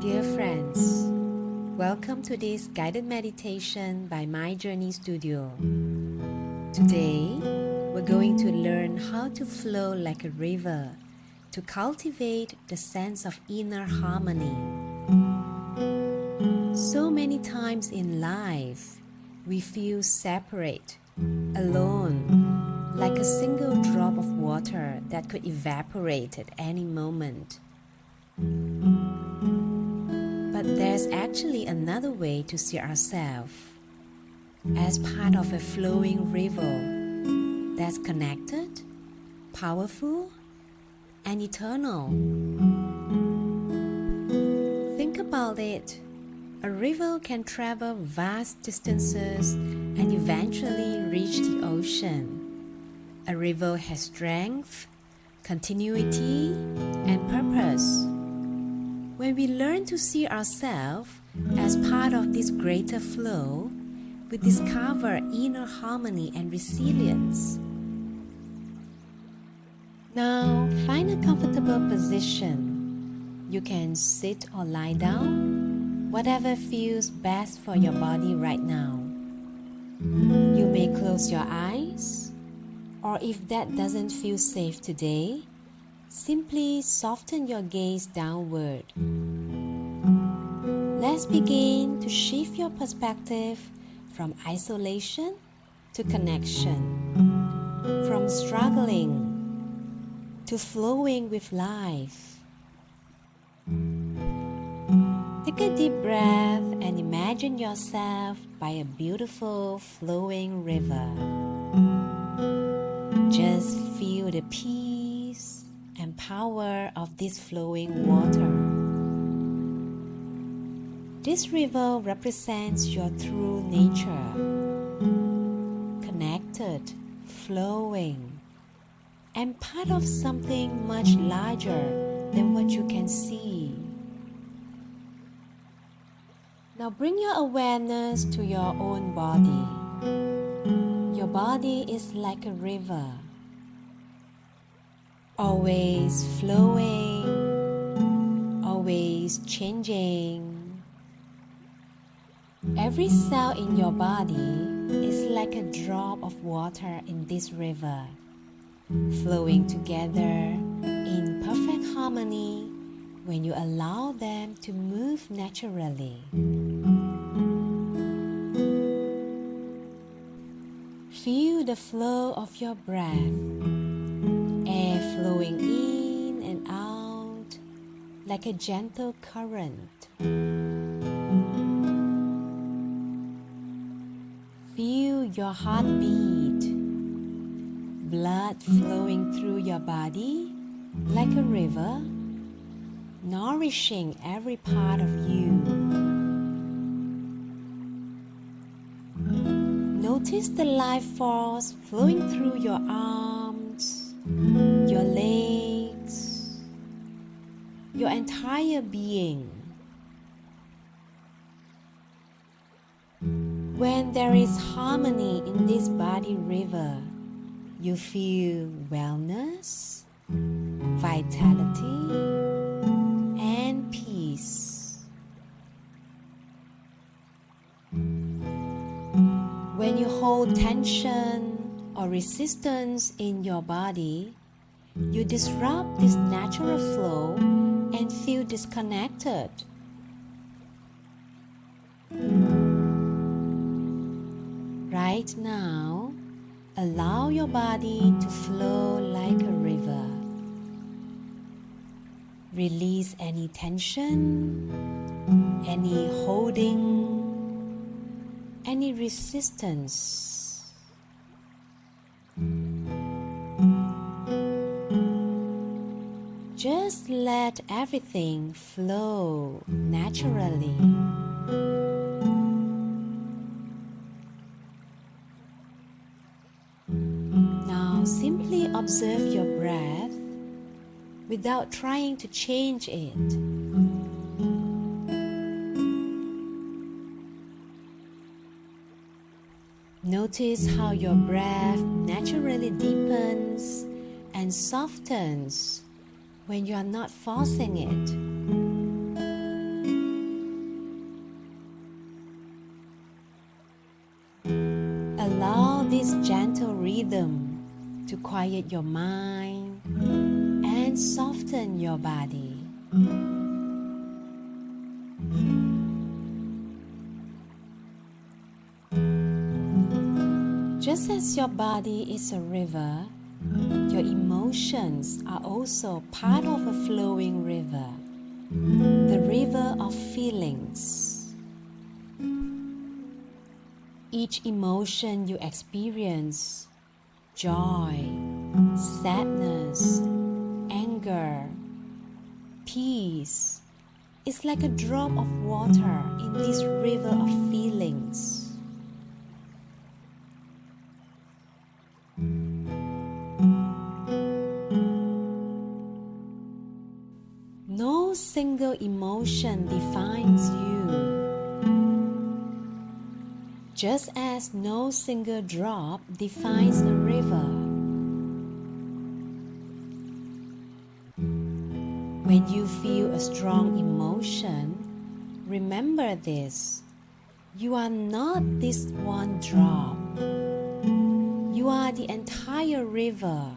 Dear friends, welcome to this guided meditation by My Journey Studio. Today, we're going to learn how to flow like a river to cultivate the sense of inner harmony. So many times in life, we feel separate, alone, like a single drop of water that could evaporate at any moment. But there's actually another way to see ourselves as part of a flowing river that's connected, powerful, and eternal. Think about it. A river can travel vast distances and eventually reach the ocean. A river has strength, continuity, and purpose. When we learn to see ourselves as part of this greater flow, we discover inner harmony and resilience. Now, find a comfortable position. You can sit or lie down, whatever feels best for your body right now. You may close your eyes, or if that doesn't feel safe today, simply soften your gaze downward. Let's begin to shift your perspective from isolation to connection, from struggling to flowing with life. Take a deep breath and imagine yourself by a beautiful flowing river. Just feel the peace and power of this flowing water. This river represents your true nature, connected, flowing, and part of something much larger than what you can see. Now bring your awareness to your own body. Your body is like a river, always flowing, always changing. Every cell in your body is like a drop of water in this river, flowing together in perfect harmony when you allow them to move naturally. Feel the flow of your breath, air flowing in and out like a gentle current. Feel your heartbeat, blood flowing through your body like a river, nourishing every part of you. Notice the life force flowing through your arms, your legs, your entire being. When there is harmony in this body river, you feel wellness, vitality, and peace. When you hold tension or resistance in your body, you disrupt this natural flow and feel disconnected. Right now, allow your body to flow like a river. Release any tension, any holding, any resistance. Just let everything flow naturally. Now simply observe your breath without trying to change it. Notice how your breath naturally deepens and softens when you are not forcing it. rhythm to quiet your mind and soften your body. Just as your body is a river, your emotions are also part of a flowing river, the river of feelings. Each emotion you experience, joy, sadness, anger, peace, is like a drop of water in this river of feelings. No single emotion defines you, just as no single drop defines a river. When you feel a strong emotion, remember this: you are not this one drop. You are the entire river.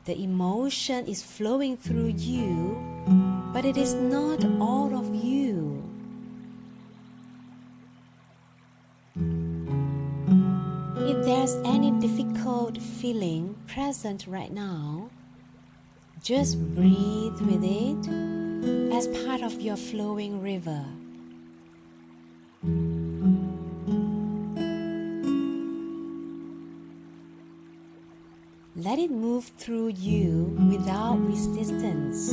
The emotion is flowing through you, but it is not all of you. If there's any difficult feeling present right now, just breathe with it as part of your flowing river. Let it move through you without resistance.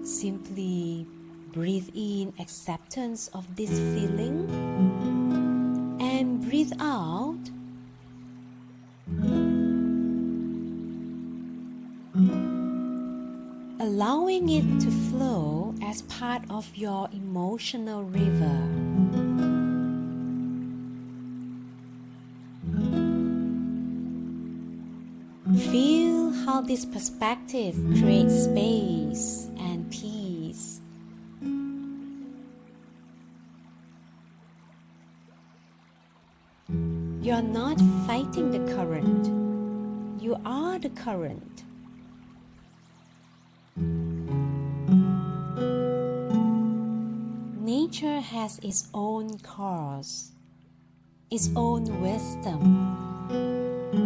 Simply breathe in acceptance of this feeling and breathe out allowing it to flow as part of your emotional river. Feel how this perspective creates space and peace. You are not fighting the current. You are the current. Nature has its own course, its own wisdom.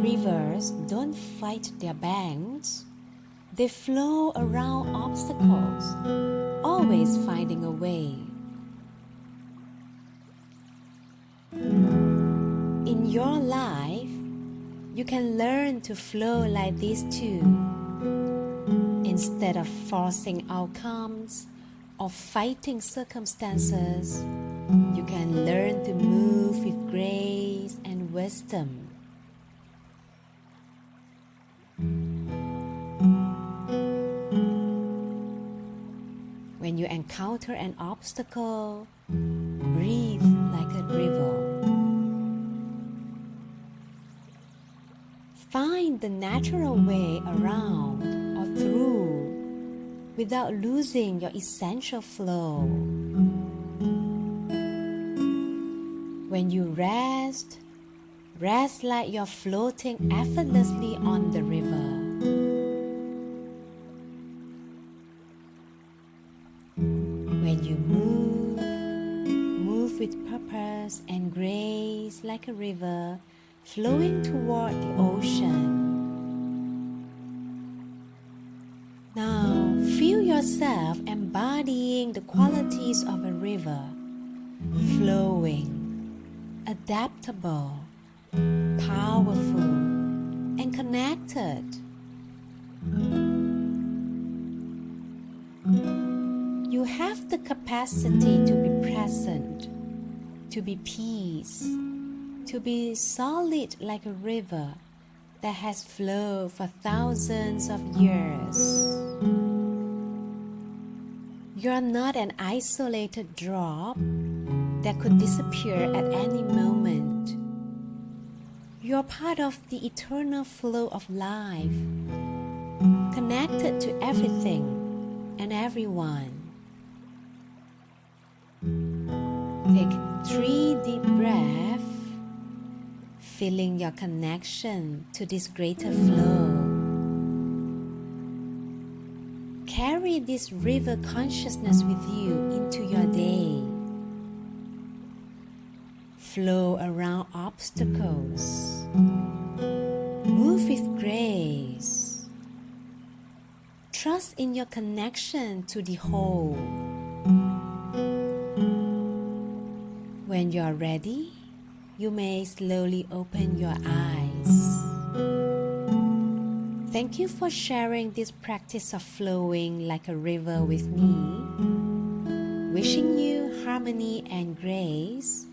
Rivers don't fight their banks. They flow around obstacles, always finding a way. In your life, you can learn to flow like this too. Instead of forcing outcomes or fighting circumstances, you can learn to move with grace and wisdom. When you encounter an obstacle, breathe like a river. Find the natural way around or through without losing your essential flow. When you rest, rest like you're floating effortlessly on the river. When you move, move with purpose and grace like a river flowing toward the ocean. Now, feel yourself embodying the qualities of a river, flowing, adaptable, powerful, and connected. You have the capacity to be present, to be peace, to be solid like a river that has flowed for thousands of years. You are not an isolated drop that could disappear at any moment. You are part of the eternal flow of life, connected to everything and everyone. Take 3 deep breaths, feeling your connection to this greater flow. Carry this river consciousness with you into your day. Flow around obstacles. Move with grace. Trust in your connection to the whole. When you are ready, you may slowly open your eyes. Thank you for sharing this practice of flowing like a river with me. Wishing you harmony and grace.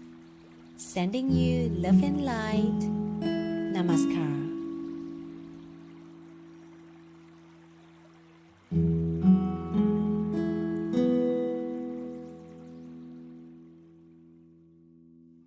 Sending you love and light. Namaskar.